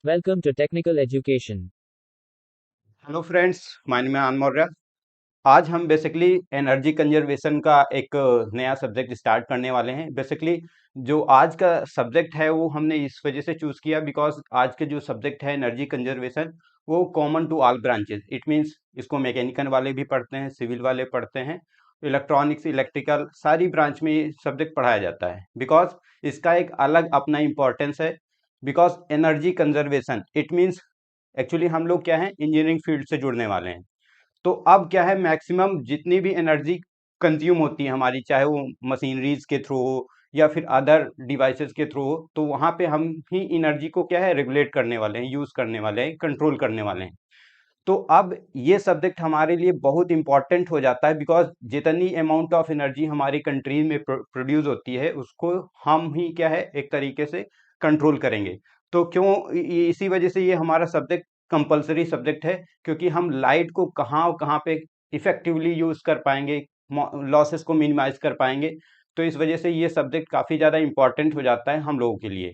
Welcome to Technical Education. Hello friends, my name है आन मौर्य। आज हम बेसिकली एनर्जी कंजर्वेशन का एक नया सब्जेक्ट स्टार्ट करने वाले हैं। बेसिकली जो आज का सब्जेक्ट है वो हमने इस वजह से चूज किया बिकॉज आज के जो सब्जेक्ट है एनर्जी कंजर्वेशन वो common to all branches. It means इसको मैकेनिकल वाले भी पढ़ते हैं, सिविल वाले पढ़ते हैं, इलेक्ट्रॉनिक्स, इलेक्ट्रिकल, सारी ब्रांच में ये सब्जेक्ट पढ़ाया जाता है बिकॉज इसका एक अलग अपना इम्पोर्टेंस है। Because energy conservation it means actually हम लोग क्या है इंजीनियरिंग फील्ड से जुड़ने वाले हैं। तो अब क्या है मैक्सिमम जितनी भी एनर्जी कंज्यूम होती है हमारी, चाहे वो मशीनरीज के थ्रू हो या फिर अदर डिवाइसेस के थ्रू हो, तो वहां पे हम ही एनर्जी को क्या है रेगुलेट करने वाले हैं, यूज करने वाले हैं, कंट्रोल करने वाले हैं। तो अब ये सब्जेक्ट हमारे लिए बहुत इंपॉर्टेंट हो जाता है बिकॉज जितनी अमाउंट ऑफ एनर्जी हमारी कंट्रीज में प्रोड्यूस होती है उसको हम ही क्या है एक तरीके से कंट्रोल करेंगे। तो क्यों इसी वजह से ये हमारा सब्जेक्ट कंपलसरी सब्जेक्ट है, क्योंकि हम लाइट को कहाँ कहाँ पे इफेक्टिवली यूज कर पाएंगे, लॉसेस को मिनिमाइज कर पाएंगे। तो इस वजह से ये सब्जेक्ट काफी ज्यादा इंपॉर्टेंट हो जाता है हम लोगों के लिए।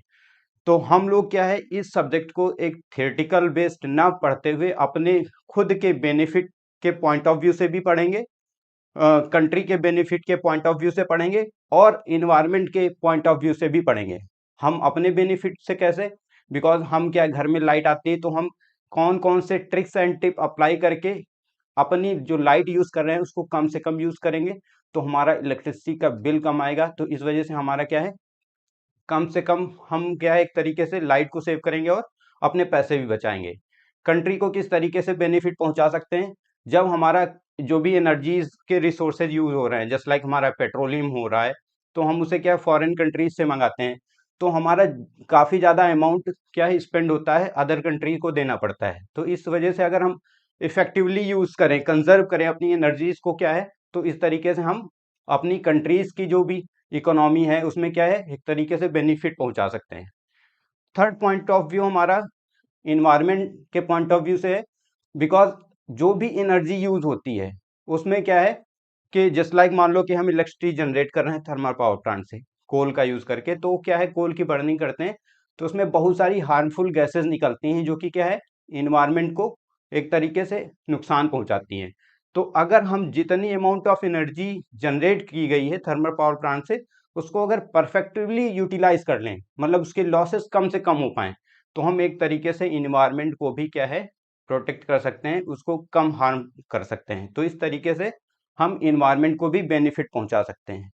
तो हम लोग क्या है इस सब्जेक्ट को एक थियोरेटिकल बेस्ड ना पढ़ते हुए अपने खुद के बेनिफिट के पॉइंट ऑफ व्यू से भी पढ़ेंगे, कंट्री के बेनिफिट के पॉइंट ऑफ व्यू से पढ़ेंगे और इन्वायरमेंट के पॉइंट ऑफ व्यू से भी पढ़ेंगे। हम अपने बेनिफिट से कैसे, बिकॉज हम क्या घर में लाइट आती है तो हम कौन कौन से ट्रिक्स एंड टिप अप्लाई करके अपनी जो लाइट यूज कर रहे हैं उसको कम से कम यूज करेंगे, तो हमारा इलेक्ट्रिसिटी का बिल कम आएगा। तो इस वजह से हमारा क्या है कम से कम हम क्या है एक तरीके से लाइट को सेव करेंगे और अपने पैसे भी बचाएंगे। कंट्री को किस तरीके से बेनिफिट पहुंचा सकते हैं, जब हमारा जो भी एनर्जीज के रिसोर्सेज यूज हो रहे हैं, जस्ट लाइक हमारा पेट्रोलियम हो रहा है, तो हम उसे क्या फॉरेन कंट्रीज से मंगाते हैं, तो हमारा काफी ज्यादा अमाउंट क्या है स्पेंड होता है, अदर कंट्री को देना पड़ता है। तो इस वजह से अगर हम इफेक्टिवली यूज करें, कंजर्व करें अपनी एनर्जीज को क्या है, तो इस तरीके से हम अपनी कंट्रीज की जो भी इकोनॉमी है उसमें क्या है एक तरीके से बेनिफिट पहुंचा सकते हैं। थर्ड पॉइंट ऑफ व्यू हमारा इन्वायरमेंट के पॉइंट ऑफ व्यू से है। बिकॉज जो भी एनर्जी यूज होती है उसमें क्या है कि जस्ट लाइक मान लो कि हम इलेक्ट्रिसिटी जनरेट कर रहे हैं थर्मल पावर प्लांट से कोल का यूज करके, तो क्या है कोल की बर्निंग करते हैं तो उसमें बहुत सारी हार्मफुल गैसेस निकलती हैं जो कि क्या है इन्वायरमेंट को एक तरीके से नुकसान पहुंचाती हैं। तो अगर हम जितनी अमाउंट ऑफ एनर्जी जनरेट की गई है थर्मल पावर प्लांट से उसको अगर परफेक्टली यूटिलाइज कर लें, मतलब उसके लॉसेस कम से कम हो पाए, तो हम एक तरीके से इन्वायरमेंट को भी क्या है प्रोटेक्ट कर सकते हैं, उसको कम हार्म कर सकते हैं। तो इस तरीके से हम इन्वायरमेंट को भी बेनिफिट पहुंचा सकते हैं।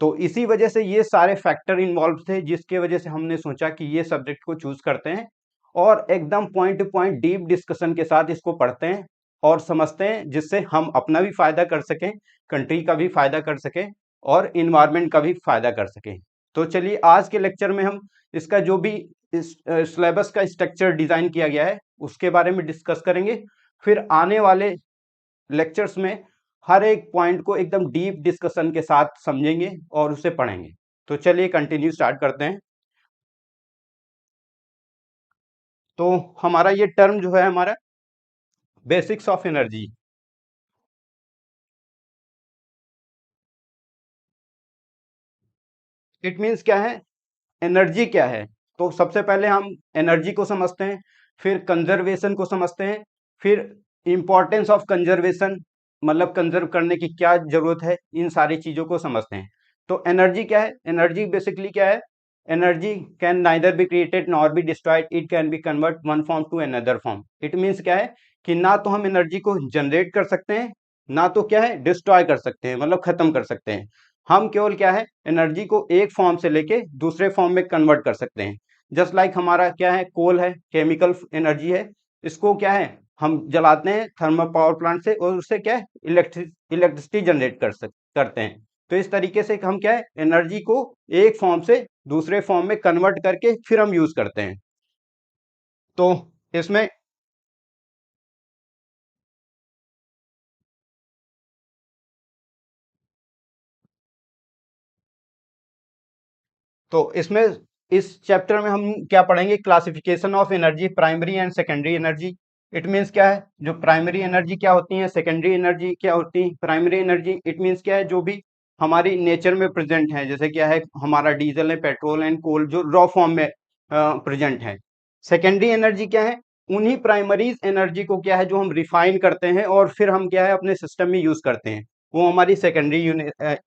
तो इसी वजह से ये सारे फैक्टर इन्वॉल्व थे जिसके वजह से हमने सोचा कि ये सब्जेक्ट को चूज करते हैं और एकदम point two point deep discussion के साथ इसको पढ़ते हैं और समझते हैं, जिससे हम अपना भी फायदा कर सकें, कंट्री का भी फायदा कर सकें और इन्वायरमेंट का भी फायदा कर सकें। तो चलिए आज के लेक्चर में हम इसका जो भी इस सिलेबस का स्ट्रक्चर डिजाइन किया गया है उसके बारे में डिस्कस करेंगे। फिर आने वाले लेक्चर्स में हर एक पॉइंट को एकदम डीप डिस्कशन के साथ समझेंगे और उसे पढ़ेंगे। तो चलिए कंटिन्यू स्टार्ट करते हैं। तो हमारा ये टर्म जो है हमारा basics of energy, it means क्या है, एनर्जी क्या है। तो सबसे पहले हम एनर्जी को समझते हैं, फिर कंजर्वेशन को समझते हैं, फिर इंपॉर्टेंस ऑफ कंजर्वेशन, मतलब कंजर्व करने की क्या जरूरत है, इन सारी चीजों को समझते हैं। तो एनर्जी क्या है, एनर्जी बेसिकली क्या है, energy can neither be created nor be destroyed, it can be convert one form to another form. It means क्या है कि ना तो हम एनर्जी को जनरेट कर सकते हैं, ना तो क्या है डिस्ट्रॉय कर सकते हैं, मतलब खत्म कर सकते हैं। हम केवल क्या है एनर्जी को एक फॉर्म से लेके दूसरे फॉर्म में कन्वर्ट कर सकते हैं। जस्ट लाइक हमारा क्या है कोल है, केमिकल एनर्जी है, इसको क्या है हम जलाते हैं थर्मल पावर प्लांट से और उससे क्या है इलेक्ट्रिसिटी जनरेट करते हैं। तो इस तरीके से हम क्या है एनर्जी को एक फॉर्म से दूसरे फॉर्म में कन्वर्ट करके फिर हम यूज करते हैं। तो इसमें इसमें इस चैप्टर में हम क्या पढ़ेंगे, classification of energy, primary and secondary energy. It means क्या है जो प्राइमरी एनर्जी क्या होती है, सेकेंडरी एनर्जी क्या होती है। प्राइमरी एनर्जी इट मीन्स क्या है जो भी हमारी नेचर में प्रेजेंट है, जैसे क्या है हमारा डीजल है, पेट्रोल एंड कोल जो रॉ फॉर्म में प्रेजेंट है। सेकेंडरी एनर्जी क्या है? उन्हीं प्राइमरीज एनर्जी को क्या है जो हम रिफाइन करते हैं और फिर हम क्या है अपने सिस्टम में यूज करते हैं, वो हमारी सेकेंडरी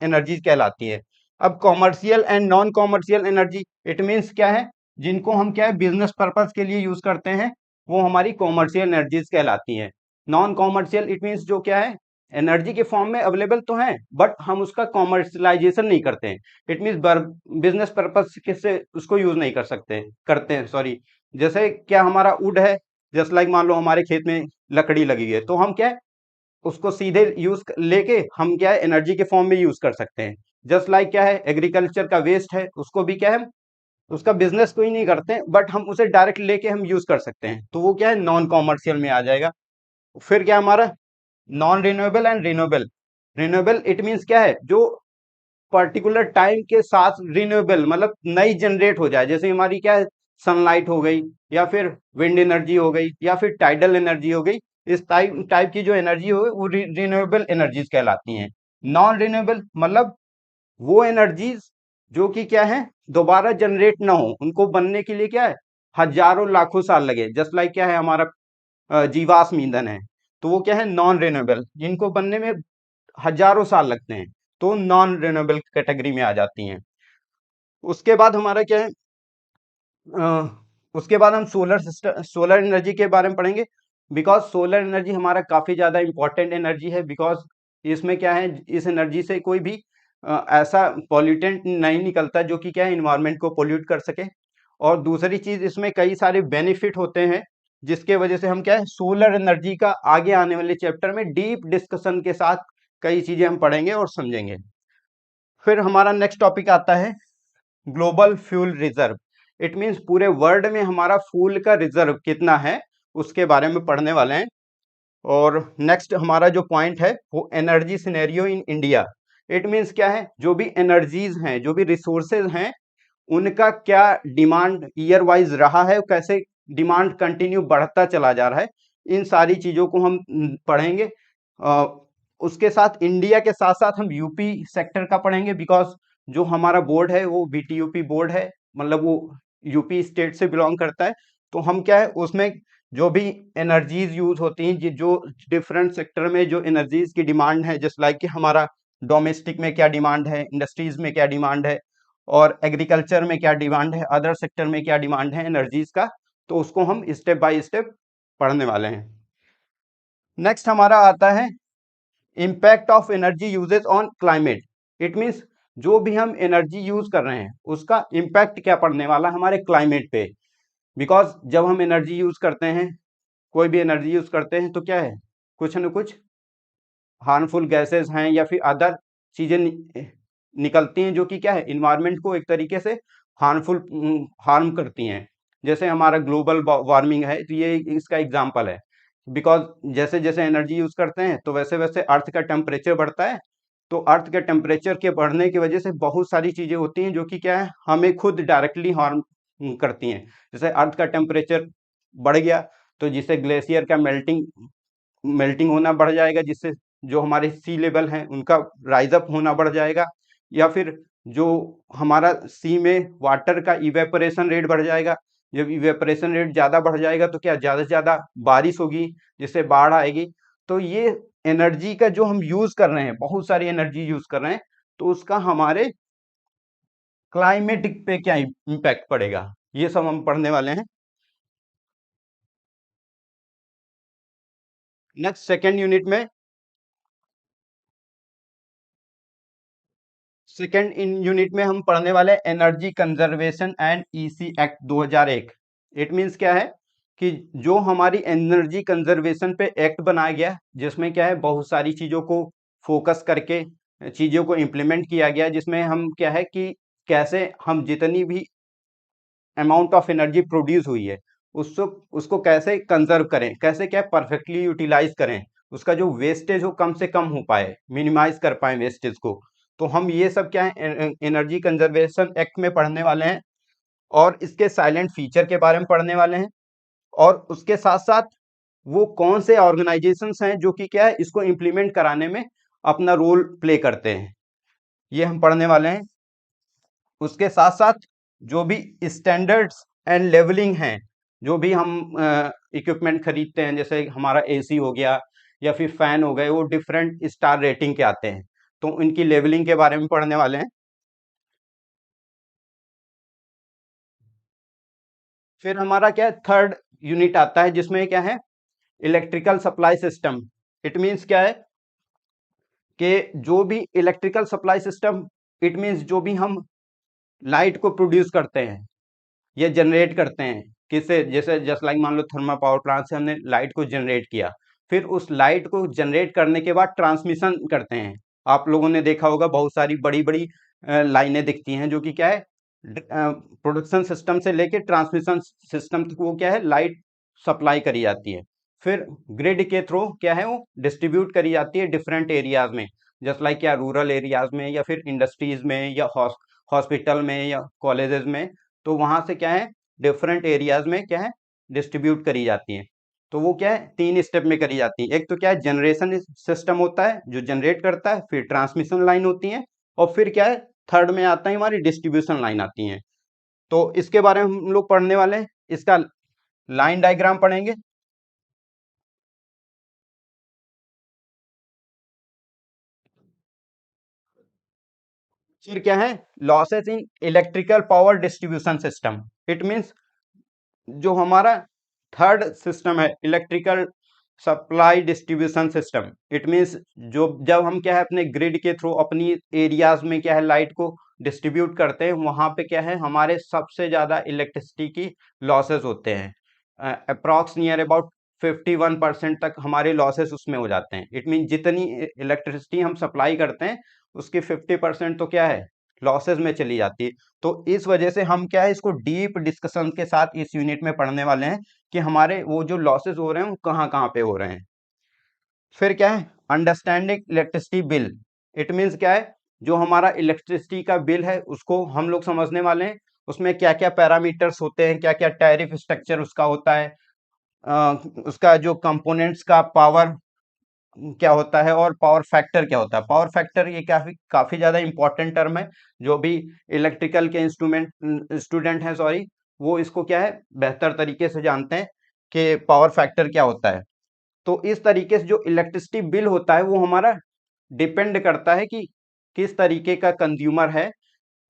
एनर्जी कहलाती है। अब commercial and non commercial energy, it means क्या है, जिनको हम क्या है बिजनेस पर्पज के लिए यूज करते हैं, वो हमारी कॉमर्शियल एनर्जीज कहलाती हैं। नॉन कॉमर्शियल इट मीन्स जो क्या है एनर्जी के फॉर्म में अवेलेबल तो है बट हम उसका कॉमर्शलाइजेशन नहीं करते हैं। इट मीन्स बिजनेस पर्पज से उसको यूज नहीं कर सकते करते हैं, सॉरी। जैसे क्या हमारा वुड है, जस्ट लाइक मान लो हमारे खेत में लकड़ी लगी है तो हम क्या है उसको सीधे यूज लेके हम क्या है एनर्जी के फॉर्म में यूज कर सकते हैं। जस्ट लाइक क्या है एग्रीकल्चर का वेस्ट है, उसको भी क्या है उसका बिजनेस कोई नहीं करते बट हम उसे डायरेक्ट लेके हम यूज कर सकते हैं, तो वो क्या है नॉन कॉमर्शियल में आ जाएगा। फिर क्या हमारा non renewable and renewable. Renewable it means क्या है जो पर्टिकुलर टाइम के साथ रिन्यूएबल मतलब नई जनरेट हो जाए, जैसे हमारी क्या है सनलाइट हो गई या फिर विंड एनर्जी हो गई या फिर टाइडल एनर्जी हो गई। इस टाइप टाइप की जो एनर्जी हो वो रिन्यूएबल एनर्जीज कहलाती हैं। नॉन रिन्यूएबल मतलब वो एनर्जीज जो कि क्या है दोबारा जनरेट ना हो, उनको बनने के लिए क्या है हजारों लाखों साल लगे। जस्ट लाइक क्या है हमारा जीवाश्म ईंधन है, तो वो क्या है नॉन रिन्यूएबल, जिनको बनने में हजारों साल लगते हैं, तो नॉन रिन्यूएबल कैटेगरी में आ जाती हैं। उसके बाद हमारा क्या है उसके बाद हम सोलर सिस्टम सोलर एनर्जी के बारे में पढ़ेंगे। बिकॉज सोलर एनर्जी हमारा काफी ज्यादा इंपॉर्टेंट एनर्जी है, बिकॉज इसमें क्या है इस एनर्जी से कोई भी ऐसा पॉल्यूटेंट नहीं निकलता जो कि क्या है इन्वायरमेंट को पोल्यूट कर सके। और दूसरी चीज इसमें कई सारे बेनिफिट होते हैं जिसके वजह से हम क्या है सोलर एनर्जी का आगे आने वाले चैप्टर में डीप डिस्कशन के साथ कई चीजें हम पढ़ेंगे और समझेंगे। फिर हमारा नेक्स्ट टॉपिक आता है global fuel reserve. It means पूरे वर्ल्ड में हमारा फ्यूल का रिजर्व कितना है उसके बारे में पढ़ने वाले हैं। और नेक्स्ट हमारा जो पॉइंट है वो energy scenario in India. It means क्या है जो भी एनर्जीज हैं जो भी रिसोर्सेज हैं उनका क्या डिमांड ईयर वाइज रहा है, कैसे डिमांड कंटिन्यू बढ़ता चला जा रहा है, इन सारी चीजों को हम पढ़ेंगे। अ, उसके साथ इंडिया के साथ साथ हम यूपी सेक्टर का पढ़ेंगे, बिकॉज जो हमारा बोर्ड है वो बीटीयूपी बोर्ड है, मतलब वो यूपी स्टेट से बिलोंग करता है। तो हम क्या है उसमें जो भी एनर्जीज यूज होती हैं जो डिफरेंट सेक्टर में जो एनर्जीज की डिमांड है, जस्ट लाइक कि हमारा डोमेस्टिक में क्या डिमांड है, इंडस्ट्रीज में क्या डिमांड है, और एग्रीकल्चर में क्या डिमांड है, अदर सेक्टर में क्या डिमांड है एनर्जीज का, तो उसको हम स्टेप बाय स्टेप पढ़ने वाले हैं। नेक्स्ट हमारा आता है impact of energy uses on climate. It means जो भी हम एनर्जी यूज कर रहे हैं उसका इम्पैक्ट क्या पड़ने वाला हमारे क्लाइमेट पे। बिकॉज जब हम एनर्जी यूज करते हैं, कोई भी एनर्जी यूज करते हैं तो क्या है कुछ न कुछ हार्मफुल गैसेस हैं या फिर अदर चीजें निकलती हैं जो कि क्या है इन्वायरमेंट को एक तरीके से हार्म करती हैं। जैसे हमारा ग्लोबल वार्मिंग है तो ये इसका एग्जाम्पल है। बिकॉज जैसे जैसे एनर्जी यूज करते हैं तो वैसे वैसे अर्थ का टेम्परेचर बढ़ता है, तो अर्थ के टेम्परेचर के बढ़ने की वजह से बहुत सारी चीजें होती हैं जो कि क्या है हमें खुद डायरेक्टली हार्म करती हैं। जैसे अर्थ का टेम्परेचर बढ़ गया तो जिससे ग्लेशियर का मेल्टिंग होना बढ़ जाएगा, जिससे जो हमारे सी लेवल हैं उनका राइज अप होना बढ़ जाएगा, या फिर जो हमारा सी में वाटर का इवेपोरेशन रेट बढ़ जाएगा। जब इवेपोरेशन रेट ज़्यादा बढ़ जाएगा तो क्या ज़्यादा से ज़्यादा बारिश होगी जिससे बाढ़ आएगी। तो ये एनर्जी का जो हम यूज़ कर रहे हैं, बहुत सारी एनर्जी यूज़ कर रहे हैं, तो उसका हमारे क्लाइमेटिक पे क्या इम्पैक्ट पड़ेगा, ये सब हम पढ़ने वाले हैं। नेक्स्ट सेकेंड यूनिट में सेकेंड इन यूनिट में हम पढ़ने वाले हैं energy conservation and EC act 2001। It means क्या है कि जो हमारी एनर्जी कंजर्वेशन पे एक्ट बनाया गया जिसमें क्या है बहुत सारी चीज़ों को फोकस करके चीज़ों को इम्प्लीमेंट किया गया, जिसमें हम क्या है कि कैसे हम जितनी भी अमाउंट ऑफ एनर्जी प्रोड्यूस हुई है उसको उसको कैसे कंजर्व करें, कैसे क्या परफेक्टली यूटिलाइज करें, उसका जो वेस्टेज हो कम से कम हो पाए, मिनिमाइज कर पाए वेस्टेज को। तो हम ये सब क्या है एनर्जी कंजर्वेशन एक्ट में पढ़ने वाले हैं और इसके साइलेंट फीचर के बारे में पढ़ने वाले हैं। और उसके साथ साथ वो कौन से ऑर्गेनाइजेशंस हैं जो कि क्या है इसको इम्प्लीमेंट कराने में अपना रोल प्ले करते हैं, ये हम पढ़ने वाले हैं। उसके साथ साथ जो भी स्टैंडर्ड्स एंड लेवलिंग हैं जो भी हम इक्विपमेंट खरीदते हैं, जैसे हमारा एसी हो गया या फिर फैन हो गए, वो डिफरेंट स्टार रेटिंग के आते हैं, तो इनकी लेवलिंग के बारे में पढ़ने वाले हैं। फिर हमारा क्या है, थर्ड यूनिट आता है जिसमें क्या है, electrical supply system. It means क्या है कि जो भी electrical supply system, it means जो भी हम लाइट को प्रोड्यूस करते हैं या जनरेट करते हैं, किससे, जैसे जस्ट लाइक मान लो थर्मल पावर प्लांट से हमने लाइट को जनरेट किया, फिर उस लाइट को जनरेट करने के बाद ट्रांसमिशन करते हैं। आप लोगों ने देखा होगा बहुत सारी बड़ी बड़ी लाइनें दिखती हैं, जो कि क्या है, प्रोडक्शन सिस्टम से लेके ट्रांसमिशन सिस्टम तक वो क्या है, लाइट सप्लाई करी जाती है। फिर ग्रिड के थ्रू क्या है, वो डिस्ट्रीब्यूट करी जाती है डिफरेंट एरियाज में, जस्ट लाइक क्या रूरल एरियाज में या फिर इंडस्ट्रीज में या हॉस्पिटल में या कॉलेजेस में। तो वहां से क्या है, डिफरेंट एरियाज में क्या है, डिस्ट्रीब्यूट करी जाती है। तो वो क्या है, 3 स्टेप में करी जाती है। एक तो क्या है, जनरेशन सिस्टम होता है जो जनरेट करता है, फिर ट्रांसमिशन लाइन होती है, और फिर क्या है, थर्ड में आता है हमारी डिस्ट्रीब्यूशन लाइन आती है। तो इसके बारे में हम लोग पढ़ने वाले हैं, इसका लाइन डायग्राम पढ़ेंगे। फिर क्या है, losses in electrical power distribution system. It means जो हमारा थर्ड सिस्टम है, electrical supply distribution system. It means जो जब हम क्या है, अपने ग्रिड के थ्रू अपनी एरियाज में क्या है, लाइट को डिस्ट्रीब्यूट करते हैं, वहां पे क्या है, हमारे सबसे ज्यादा इलेक्ट्रिसिटी की लॉसेस होते हैं। अप्रॉक्स नियर अबाउट 51% तक हमारे लॉसेस उसमें हो जाते हैं। इट मीन जितनी इलेक्ट्रिसिटी हम सप्लाई करते हैं, उसकी 50% तो क्या है, लॉसेस में चली जाती है। तो इस वजह से हम क्या है, इसको डीप डिस्कशन के साथ इस यूनिट में पढ़ने वाले हैं कि हमारे वो जो लॉसेस हो रहे हैं वो कहाँ कहाँ पे हो रहे हैं। फिर क्या है, understanding electricity bill. It means क्या है, जो हमारा इलेक्ट्रिसिटी का बिल है उसको हम लोग समझने वाले हैं। उसमें क्या क्या पैरामीटर्स होते हैं, क्या क्या टैरिफ स्ट्रक्चर उसका होता है, अ, उसका जो कंपोनेंट्स का पावर क्या होता है, और पावर फैक्टर क्या होता है। पावर फैक्टर ये काफी काफी ज्यादा इंपॉर्टेंट टर्म है। जो भी इलेक्ट्रिकल के स्टूडेंट हैं, सॉरी, वो इसको क्या है, बेहतर तरीके से जानते हैं कि पावर फैक्टर क्या होता है। तो इस तरीके से जो इलेक्ट्रिसिटी बिल होता है, वो हमारा डिपेंड करता है कि किस तरीके का कंज्यूमर है,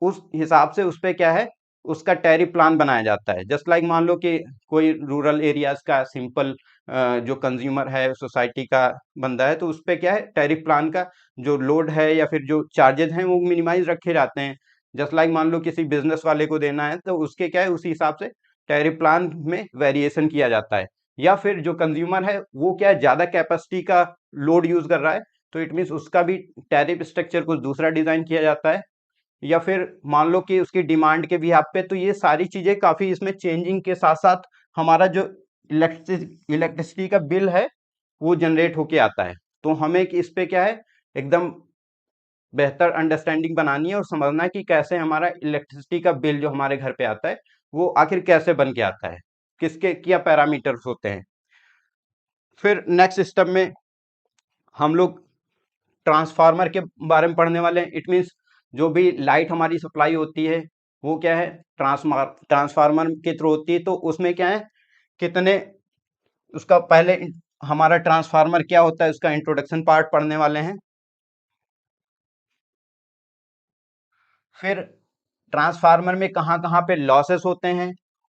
उस हिसाब से उस पे क्या है, उसका टैरिफ प्लान बनाया जाता है। जस्ट लाइक मान लो कि कोई रूरल एरियाज का सिंपल जो कंज्यूमर है, सोसाइटी का बंदा है, तो उस पे क्या है, टैरिफ प्लान का जो लोड है या फिर जो चार्जेस हैं वो मिनिमाइज रखे जाते हैं। जस्ट लाइक मान लो किसी बिजनेस वाले को देना है, तो उसके क्या है, उसी हिसाब से टैरिफ प्लान में वेरिएशन किया जाता है। या फिर जो कंज्यूमर है वो क्या है, ज्यादा कैपेसिटी का लोड यूज कर रहा है, तो इट मीन्स उसका भी टैरिफ स्ट्रक्चर कुछ दूसरा डिजाइन किया जाता है। या फिर मान लो कि उसकी डिमांड के भी पे, तो ये सारी चीजें काफी इसमें चेंजिंग के साथ साथ हमारा जो इलेक्ट्रिसिटी का बिल है वो जनरेट होके आता है। तो हमें इस पे क्या है, एकदम बेहतर अंडरस्टैंडिंग बनानी है और समझना है कि कैसे हमारा इलेक्ट्रिसिटी का बिल जो हमारे घर पे आता है, वो आखिर कैसे बन के आता है, किसके क्या पैरामीटर्स होते हैं। फिर नेक्स्ट स्टेप में हम लोग ट्रांसफार्मर के बारे में पढ़ने वाले हैं। इट मीन्स जो भी लाइट हमारी सप्लाई होती है, वो क्या है, ट्रांसफार्मर के थ्रू होती है। तो उसमें क्या है, कितने, उसका पहले हमारा ट्रांसफार्मर क्या होता है, उसका इंट्रोडक्शन पार्ट पढ़ने वाले हैं। फिर ट्रांसफार्मर में कहाँ कहाँ पे लॉसेस होते हैं,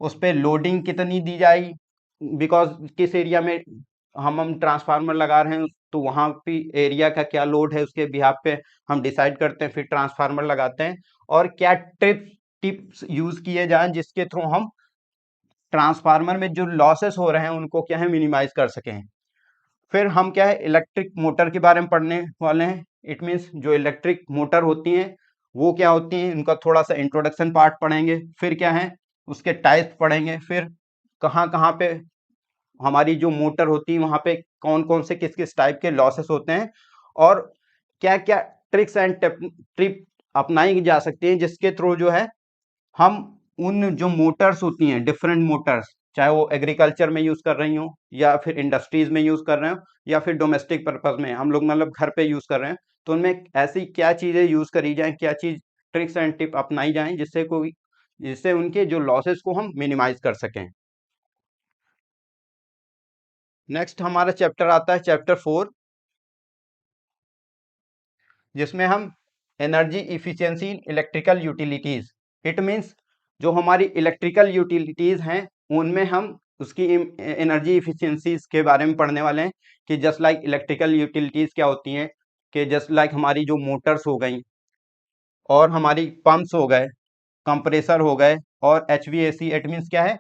उस पे लोडिंग कितनी दी जाएगी, बिकॉज किस एरिया में हम ट्रांसफार्मर लगा रहे हैं, तो वहां पे एरिया का क्या लोड है, उसके बिहाफ पे हम डिसाइड करते हैं, फिर ट्रांसफार्मर लगाते हैं। और क्या टिप्स यूज किए जाएं जिसके थ्रू हम ट्रांसफार्मर में जो लॉसेस हो रहे हैं उनको क्या है, मिनिमाइज कर सकें। फिर हम क्या है, इलेक्ट्रिक मोटर के बारे में पढ़ने वाले हैं। इट मीन्स जो इलेक्ट्रिक मोटर होती हैं वो क्या होती हैं, उनका थोड़ा सा इंट्रोडक्शन पार्ट पढ़ेंगे। फिर क्या है, उसके टाइप पढ़ेंगे। फिर कहाँ कहाँ पे हमारी जो मोटर होती है वहां पे कौन कौन से किस किस टाइप के लॉसेस होते हैं, और क्या क्या ट्रिक्स एंड ट्रिप अपनाई जा सकती है जिसके थ्रू जो है हम उन जो मोटर्स होती हैं, डिफरेंट मोटर्स, चाहे वो एग्रीकल्चर में यूज कर रही हो या फिर इंडस्ट्रीज में यूज कर रहे हो या फिर डोमेस्टिक पर्पज में हम लोग मतलब घर पे यूज कर रहे हैं, तो उनमें ऐसी क्या चीजें यूज करी जाएं, क्या चीज ट्रिक्स एंड टिप अपनाई जाएं जिससे उनके जो लॉसेस को हम मिनिमाइज कर सकें। नेक्स्ट हमारा चैप्टर आता है चैप्टर 4, जिसमें हम energy efficiency in electrical utilities, it means जो हमारी इलेक्ट्रिकल यूटिलिटीज हैं उनमें हम उसकी एनर्जी इफिशियंसीज के बारे में पढ़ने वाले हैं कि जस्ट लाइक इलेक्ट्रिकल यूटिलिटीज क्या होती हैं, कि जस्ट लाइक हमारी जो मोटर्स हो गई और हमारी पंप्स हो गए, कंप्रेसर हो गए, और HVAC इट मीन्स क्या है,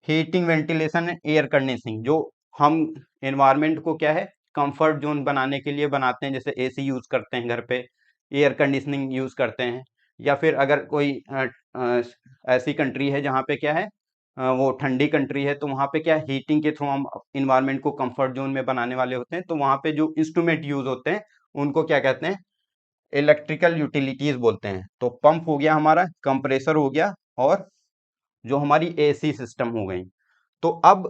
heating ventilation and air conditioning, जो हम एनवायरनमेंट को क्या है कंफर्ट जोन बनाने के लिए बनाते हैं, जैसे AC यूज करते हैं घर पे, एयर कंडीशनिंग यूज करते हैं, या फिर अगर कोई ऐसी कंट्री है जहाँ पे क्या है वो ठंडी कंट्री है, तो वहाँ पे क्या हीटिंग के थ्रू हम इन्वायरमेंट को कंफर्ट जोन में बनाने वाले होते हैं, तो वहाँ पे जो इंस्ट्रूमेंट यूज होते हैं उनको क्या कहते हैं, इलेक्ट्रिकल यूटिलिटीज बोलते हैं। तो पंप हो गया हमारा, कंप्रेसर हो गया, और जो हमारी AC सिस्टम हो गई। तो अब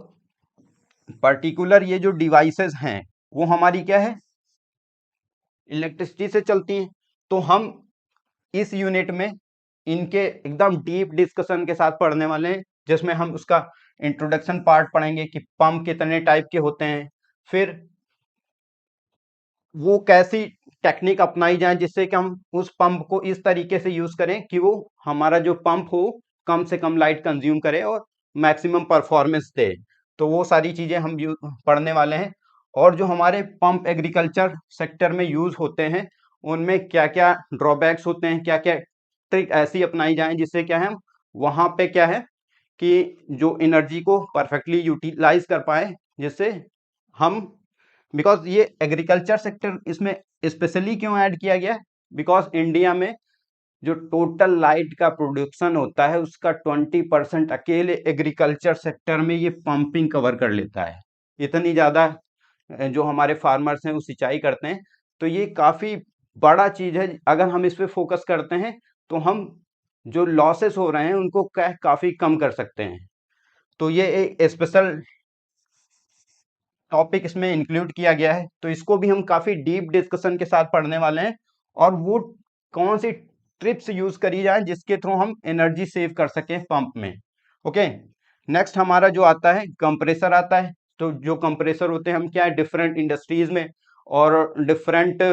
पर्टिकुलर ये जो डिवाइसेस हैं वो हमारी क्या है, इलेक्ट्रिसिटी से चलती हैं। तो हम इस यूनिट में इनके एकदम डीप डिस्कशन के साथ पढ़ने वाले हैं, जिसमें हम उसका इंट्रोडक्शन पार्ट पढ़ेंगे कि पंप कितने टाइप के होते हैं, फिर वो कैसी टेक्निक अपनाई जाए जिससे कि हम उस पंप को इस तरीके से यूज करें कि वो हमारा जो पंप हो कम से कम लाइट कंज्यूम करे और मैक्सिमम परफॉर्मेंस दे। तो वो सारी चीजें हम पढ़ने वाले हैं। और जो हमारे पंप एग्रीकल्चर सेक्टर में यूज होते हैं उनमें क्या क्या ड्रॉबैक्स होते हैं, क्या क्या ट्रिक ऐसी अपनाई जाए जिससे क्या है हम वहां पे क्या है कि जो एनर्जी को परफेक्टली यूटिलाइज कर पाए, जिससे हम, बिकॉज ये एग्रीकल्चर सेक्टर इसमें स्पेशली क्यों ऐड किया गया है, बिकॉज इंडिया में जो टोटल लाइट का प्रोडक्शन होता है उसका 20% अकेले एग्रीकल्चर सेक्टर में ये पंपिंग कवर कर लेता है। इतनी ज्यादा जो हमारे फार्मर्स हैं वो सिंचाई करते हैं, तो ये काफी बड़ा चीज है। अगर हम इस पे फोकस करते हैं तो हम जो लॉसेस हो रहे हैं उनको काफी कम कर सकते हैं। तो ये एक स्पेशल टॉपिक इसमें इंक्लूड किया गया है, तो इसको भी हम काफी डीप डिस्कशन के साथ पढ़ने वाले हैं, और वो कौन सी ट्रिप्स यूज करी जाए जिसके थ्रू हम एनर्जी सेव कर सकें पंप में। ओके, नेक्स्ट हमारा जो आता है कंप्रेसर आता है। तो जो कंप्रेसर होते हैं हम क्या है डिफरेंट इंडस्ट्रीज में और डिफरेंट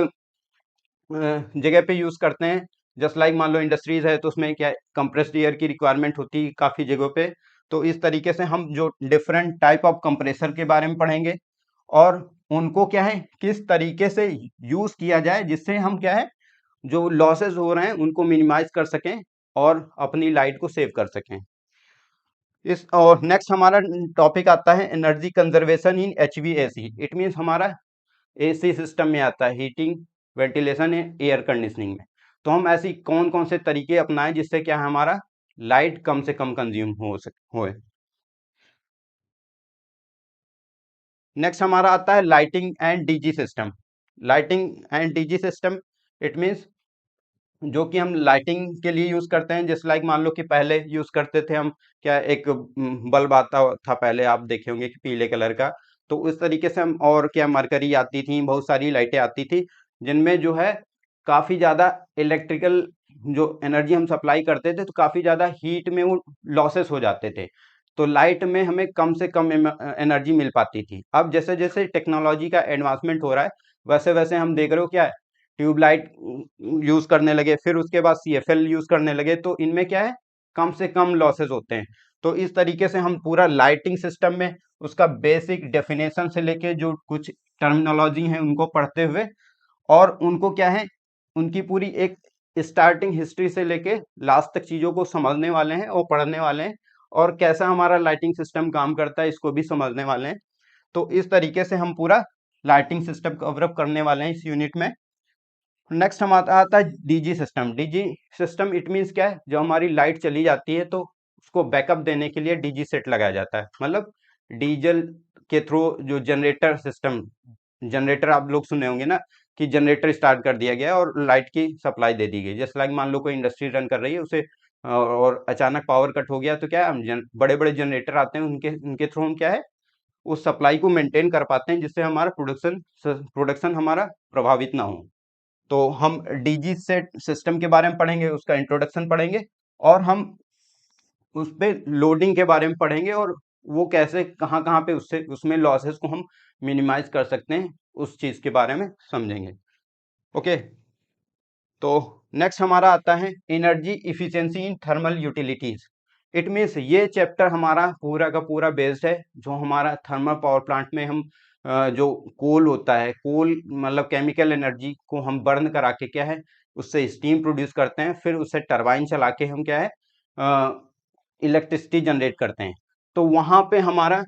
जगह पे यूज करते हैं। जस्ट लाइक मान लो इंडस्ट्रीज है तो उसमें क्या कंप्रेस्ड एयर की रिक्वायरमेंट होती है काफी जगहों पे। तो इस तरीके से हम जो डिफरेंट टाइप ऑफ कंप्रेसर के बारे में पढ़ेंगे और उनको क्या है किस तरीके से यूज किया जाए जिससे हम क्या है जो लॉसेस हो रहे हैं उनको मिनिमाइज कर सकें और अपनी लाइट को सेव कर सकें। इस और नेक्स्ट हमारा टॉपिक आता है energy conservation in HVAC, it means हमारा AC सिस्टम में आता है, हीटिंग वेंटिलेशन एयर कंडीशनिंग में। तो हम ऐसी कौन कौन से तरीके अपनाएं जिससे क्या हमारा लाइट कम से कम कंज्यूम होए। नेक्स्ट हमारा आता है lighting and DG system. Lighting and DG system it means जो कि हम लाइटिंग के लिए यूज करते हैं, जैसे लाइक मान लो कि पहले यूज करते थे हम क्या एक बल्ब आता था पहले, आप देखे होंगे कि पीले कलर का। तो उस तरीके से हम और क्या मरकरी आती थी, बहुत सारी लाइटें आती थी जिनमें जो है काफी ज्यादा इलेक्ट्रिकल जो एनर्जी हम सप्लाई करते थे तो काफी ज्यादा हीट में वो लॉसेस हो जाते थे। तो लाइट में हमें कम से कम एनर्जी मिल पाती थी। अब जैसे जैसे टेक्नोलॉजी का एडवांसमेंट हो रहा है वैसे वैसे हम देख रहे हो क्या है ट्यूबलाइट यूज करने लगे, फिर उसके बाद CFL यूज करने लगे, तो इनमें क्या है कम से कम लॉसेस होते हैं। तो इस तरीके से हम पूरा लाइटिंग सिस्टम में उसका बेसिक डेफिनेशन से लेके जो कुछ टर्मिनोलॉजी है उनको पढ़ते हुए और उनको क्या है उनकी पूरी एक स्टार्टिंग हिस्ट्री से लेके लास्ट तक चीजों को समझने वाले हैं और पढ़ने वाले हैं, और कैसा हमारा लाइटिंग सिस्टम काम करता है इसको भी समझने वाले हैं। तो इस तरीके से हम पूरा लाइटिंग सिस्टम कवर अप करने वाले हैं इस यूनिट में। नेक्स्ट हम आता है DG system. DG system it means क्या है, जो हमारी लाइट चली जाती है तो उसको बैकअप देने के लिए DG सेट लगाया जाता है, मतलब डीजल के थ्रू जो जनरेटर सिस्टम, जनरेटर आप लोग सुने होंगे ना कि जनरेटर स्टार्ट कर दिया गया और लाइट की सप्लाई दे दी गई। जैसे लाइक मान लो कोई इंडस्ट्री रन कर रही है उसे और अचानक पावर कट हो गया तो क्या है हम बड़े बड़े जनरेटर आते हैं उनके उनके थ्रू हम क्या है उस सप्लाई को मेंटेन कर पाते हैं जिससे हमारा प्रोडक्शन हमारा प्रभावित ना हो। तो हम DG सेट सिस्टम के बारे में पढ़ेंगे, उसका इंट्रोडक्शन पढ़ेंगे और हम उस पे लोडिंग के बारे में पढ़ेंगे और वो कैसे कहाँ कहाँ पे उससे उसमें लॉसेस को हम मिनिमाइज कर सकते हैं, उस चीज़ के बारे में समझेंगे। ओके, तो नेक्स्ट हमारा आता है energy efficiency in thermal utilities. It means ये चैप्टर हमारा पूरा का पूरा बेस्ड है जो हमारा थर्मल पावर प्लांट में हम जो कोल होता है, कोल मतलब केमिकल एनर्जी को हम बर्न करा के क्या है उससे स्टीम प्रोड्यूस करते हैं, फिर उससे टरबाइन चला के हम क्या है इलेक्ट्रिसिटी जनरेट करते हैं। तो वहां पे हमारा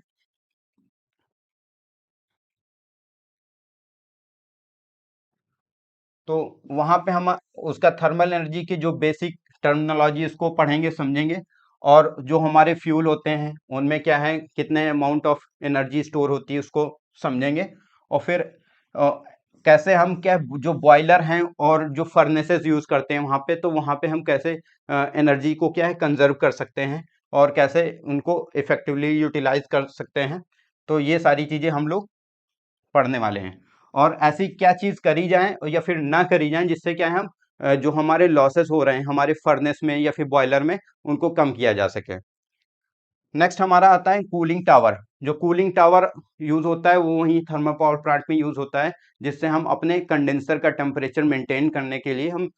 तो वहां पे हम उसका थर्मल एनर्जी की जो बेसिक टर्मिनोलॉजी उसको पढ़ेंगे समझेंगे, और जो हमारे फ्यूल होते हैं उनमें क्या है कितने अमाउंट ऑफ एनर्जी स्टोर होती है उसको समझेंगे। और फिर अ, कैसे हम क्या जो बॉयलर हैं और जो फर्नेसेस यूज करते हैं वहां पे, तो वहां पे हम कैसे एनर्जी को क्या है कंजर्व कर सकते हैं और कैसे उनको इफेक्टिवली यूटिलाइज कर सकते हैं। तो ये सारी चीजें हम लोग पढ़ने वाले हैं। और ऐसी क्या चीज करी जाए या फिर ना करी जाए जिससे क्या है हम जो हमारे लॉसेस हो रहे हैं हमारे फर्नेस में या फिर बॉयलर में उनको कम किया जा सके। नेक्स्ट हमारा आता है कूलिंग टावर। जो कूलिंग टावर यूज होता है वो वही थर्मल पावर प्लांट में यूज होता है, जिससे हम अपने कंडेंसर का टेम्परेचर मेंटेन करने के लिए हम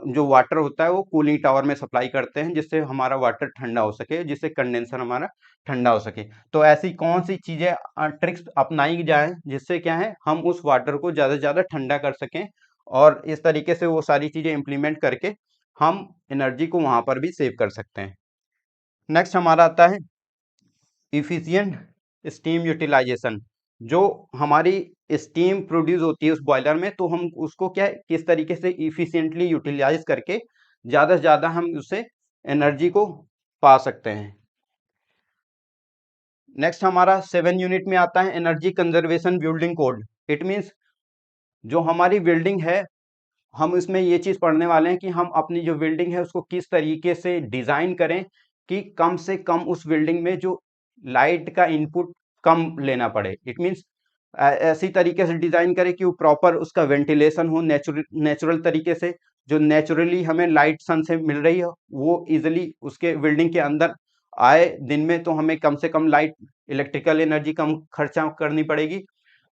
जो वाटर होता है वो कूलिंग टावर में सप्लाई करते हैं, जिससे हमारा वाटर ठंडा हो सके, जिससे कंडेंसर हमारा ठंडा हो सके। तो ऐसी कौन सी चीजें ट्रिक्स अपनाई जाए जिससे क्या है हम उस वाटर को ज्यादा से ज्यादा ठंडा कर सकें, और इस तरीके से वो सारी चीजें इंप्लीमेंट करके हम एनर्जी को वहां पर भी सेव कर सकते हैं। नेक्स्ट हमारा आता है इफिशिएंट स्टीम यूटिलाइजेशन। जो हमारी स्टीम प्रोड्यूस होती है उस बॉयलर में, तो हम उसको क्या है किस तरीके से इफिशिएंटली यूटिलाइज करके ज़्यादा से ज़्यादा हम उससे एनर्जी को पा सकते हैं। नेक्स्ट हमारा 7 यूनिट में आता है energy conservation building code. It means जो हमारी बिल्डिंग है हम इसमें ये चीज़ पढ़ने वाले हैं कि हम अपनी जो बिल्डिंग है उसको किस तरीके से डिज़ाइन करें कि कम से कम उस बिल्डिंग में जो लाइट का इनपुट कम लेना पड़े। इट मीन्स ऐसी तरीके से डिज़ाइन करें कि वो प्रॉपर उसका वेंटिलेशन हो नेचुरल नेचुरल तरीके से, जो नेचुरली हमें लाइट सन से मिल रही है वो इजिली उसके बिल्डिंग के अंदर आए दिन में, तो हमें कम से कम लाइट इलेक्ट्रिकल एनर्जी कम खर्चा करनी पड़ेगी।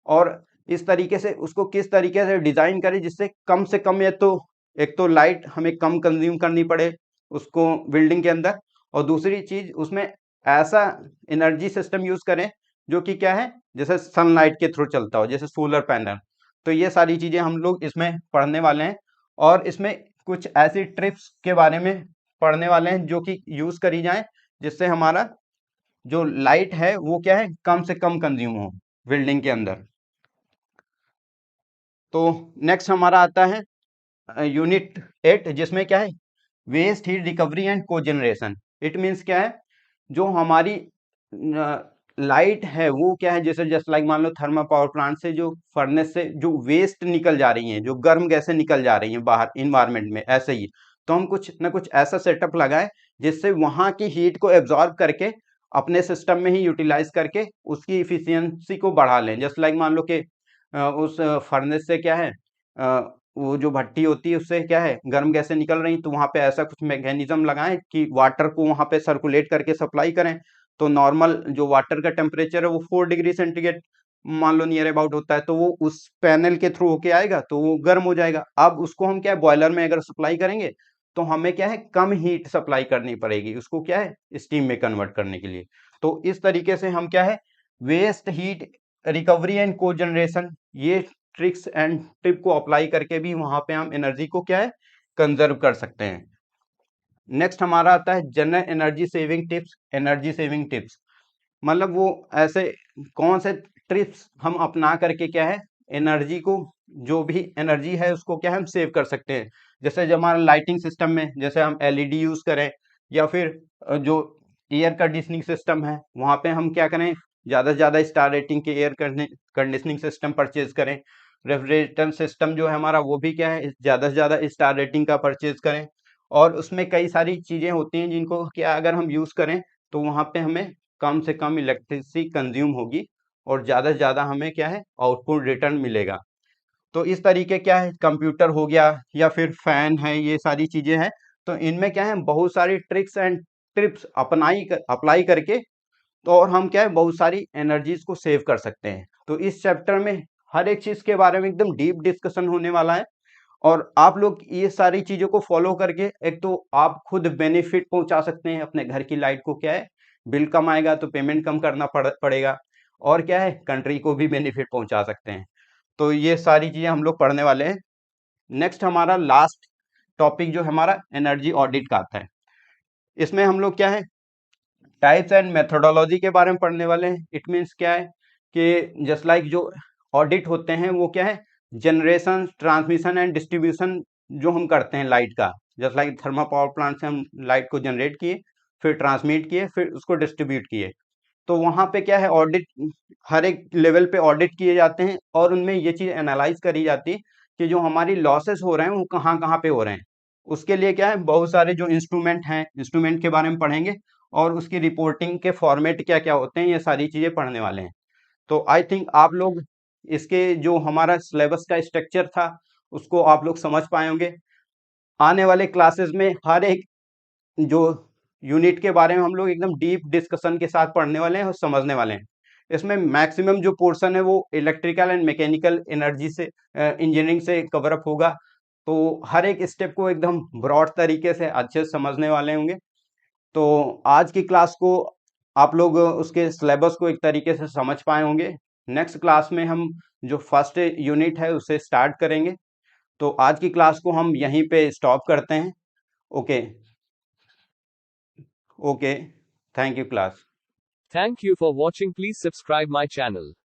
और इस तरीके से उसको किस तरीके से डिजाइन करें जिससे कम से कम, या तो एक तो लाइट हमें कम कंज्यूम करनी पड़े उसको बिल्डिंग के अंदर, और दूसरी चीज उसमें ऐसा एनर्जी सिस्टम यूज करें जो कि क्या है जैसे सनलाइट के थ्रू चलता हो, जैसे सोलर पैनल। तो ये सारी चीजें हम लोग इसमें पढ़ने वाले हैं, और इसमें कुछ ऐसी ट्रिप्स के बारे में पढ़ने वाले हैं जो कि यूज करी जाए जिससे हमारा जो लाइट है वो क्या है कम से कम कंज्यूम हो बिल्डिंग के अंदर। तो नेक्स्ट हमारा आता है यूनिट 8, जिसमें क्या है waste heat recovery and cogeneration. It means क्या है जो हमारी लाइट है वो क्या है जैसे जस्ट लाइक मान लो थर्मल पावर प्लांट से जो फर्नेस से जो वेस्ट निकल जा रही हैं, जो गर्म गैसें निकल जा रही हैं बाहर इन्वायरमेंट में, ऐसे ही तो हम कुछ ना कुछ ऐसा सेटअप लगाएं जिससे वहां की हीट को एब्जॉर्ब करके अपने सिस्टम में ही यूटिलाइज करके उसकी इफिशियंसी को बढ़ा लें। जस्ट लाइक मान लो कि उस फर्नेस से क्या है वो जो भट्टी होती है उससे क्या है गर्म गैसें निकल रही, तो वहां पे ऐसा कुछ मैकेनिज्म लगाएं कि वाटर को वहां पे सर्कुलेट करके सप्लाई करें। तो नॉर्मल जो वाटर का टेम्परेचर है वो 4 डिग्री सेंटीग्रेड मान लो नियर अबाउट होता है, तो वो उस पैनल के थ्रू होके आएगा तो वो गर्म हो जाएगा। अब उसको हम क्या है बॉयलर में अगर सप्लाई करेंगे तो हमें क्या है कम हीट सप्लाई करनी पड़ेगी उसको क्या है स्टीम में कन्वर्ट करने के लिए। तो इस तरीके से हम क्या है waste heat recovery and cogeneration, ये ट्रिक्स एंड टिप को अप्लाई करके भी वहां पे हम एनर्जी को क्या है कंजर्व कर सकते हैं। नेक्स्ट हमारा आता है general energy saving tips. Energy saving tips मतलब वो ऐसे कौन से ट्रिप्स हम अपना करके क्या है एनर्जी को, जो भी एनर्जी है उसको क्या है हम सेव कर सकते हैं। जैसे जब हमारा लाइटिंग सिस्टम में जैसे हम एलईडी यूज करें, या फिर जो एयर कंडीशनिंग सिस्टम है वहां पे हम क्या करें ज्यादा से ज्यादा स्टार रेटिंग के एयर कंडीशनिंग सिस्टम परचेज करें। रेफ्रिजरेटर सिस्टम जो है हमारा वो भी क्या है ज्यादा से ज्यादा स्टार रेटिंग का परचेज करें। और उसमें कई सारी चीजें होती हैं जिनको क्या अगर हम यूज करें तो वहां पे हमें कम से कम इलेक्ट्रिसिटी कंज्यूम होगी और ज़्यादा से ज़्यादा हमें क्या है आउटपुट रिटर्न मिलेगा। तो इस तरीके क्या है कंप्यूटर हो गया या फिर फैन है, ये सारी चीज़ें हैं। तो इनमें क्या है बहुत सारी ट्रिक्स एंड टिप्स अप्लाई करके तो और हम क्या है बहुत सारी एनर्जीज को सेव कर सकते हैं। तो इस चैप्टर में हर एक चीज के बारे में एकदम डीप डिस्कशन होने वाला है, और आप लोग ये सारी चीजों को फॉलो करके एक तो आप खुद बेनिफिट पहुंचा सकते हैं अपने घर की लाइट को, क्या है बिल कम आएगा तो पेमेंट कम करना पड़ेगा, और क्या है कंट्री को भी बेनिफिट पहुंचा सकते हैं। तो ये सारी चीजें हम लोग पढ़ने वाले हैं। नेक्स्ट हमारा लास्ट टॉपिक जो हमारा एनर्जी ऑडिट का आता है, इसमें हम लोग क्या है टाइप्स एंड मेथोडोलॉजी के बारे में पढ़ने वाले हैं। इट मीन्स क्या है कि जस्ट लाइक जो ऑडिट होते हैं वो क्या है जनरेशन, ट्रांसमिशन एंड डिस्ट्रीब्यूशन जो हम करते हैं लाइट का, just like thermal power plant से हम लाइट को जनरेट किए, फिर ट्रांसमिट किए, फिर उसको डिस्ट्रीब्यूट किए। तो वहाँ पे क्या है ऑडिट, हर एक लेवल पे ऑडिट किए जाते हैं और उनमें ये चीज़ एनालाइज करी जाती है कि जो हमारी लॉसेस हो रहे हैं वो कहाँ कहाँ पे हो रहे हैं। उसके लिए क्या है बहुत सारे जो इंस्ट्रूमेंट हैं, इंस्ट्रूमेंट के बारे में पढ़ेंगे, और उसकी रिपोर्टिंग के फॉर्मेट क्या क्या होते हैं, ये सारी चीज़ें पढ़ने वाले हैं। तो आई थिंक आप लोग इसके जो हमारा सिलेबस का स्ट्रक्चर था उसको आप लोग समझ पाए होंगे। आने वाले क्लासेस में हर एक जो यूनिट के बारे में हम लोग एकदम डीप डिस्कशन के साथ पढ़ने वाले हैं और समझने वाले हैं। इसमें मैक्सिमम जो पोर्शन है वो इलेक्ट्रिकल एंड मैकेनिकल एनर्जी से, इंजीनियरिंग से कवर अप होगा। तो हर एक स्टेप को एकदम ब्रॉड तरीके से अच्छे से समझने वाले होंगे। तो आज की क्लास को आप लोग उसके सिलेबस को एक तरीके से समझ पाए होंगे। नेक्स्ट क्लास में हम जो फर्स्ट यूनिट है उसे स्टार्ट करेंगे। तो आज की क्लास को हम यहीं पे स्टॉप करते हैं। Okay, okay, thank you class. Thank you for watching. Please subscribe my channel.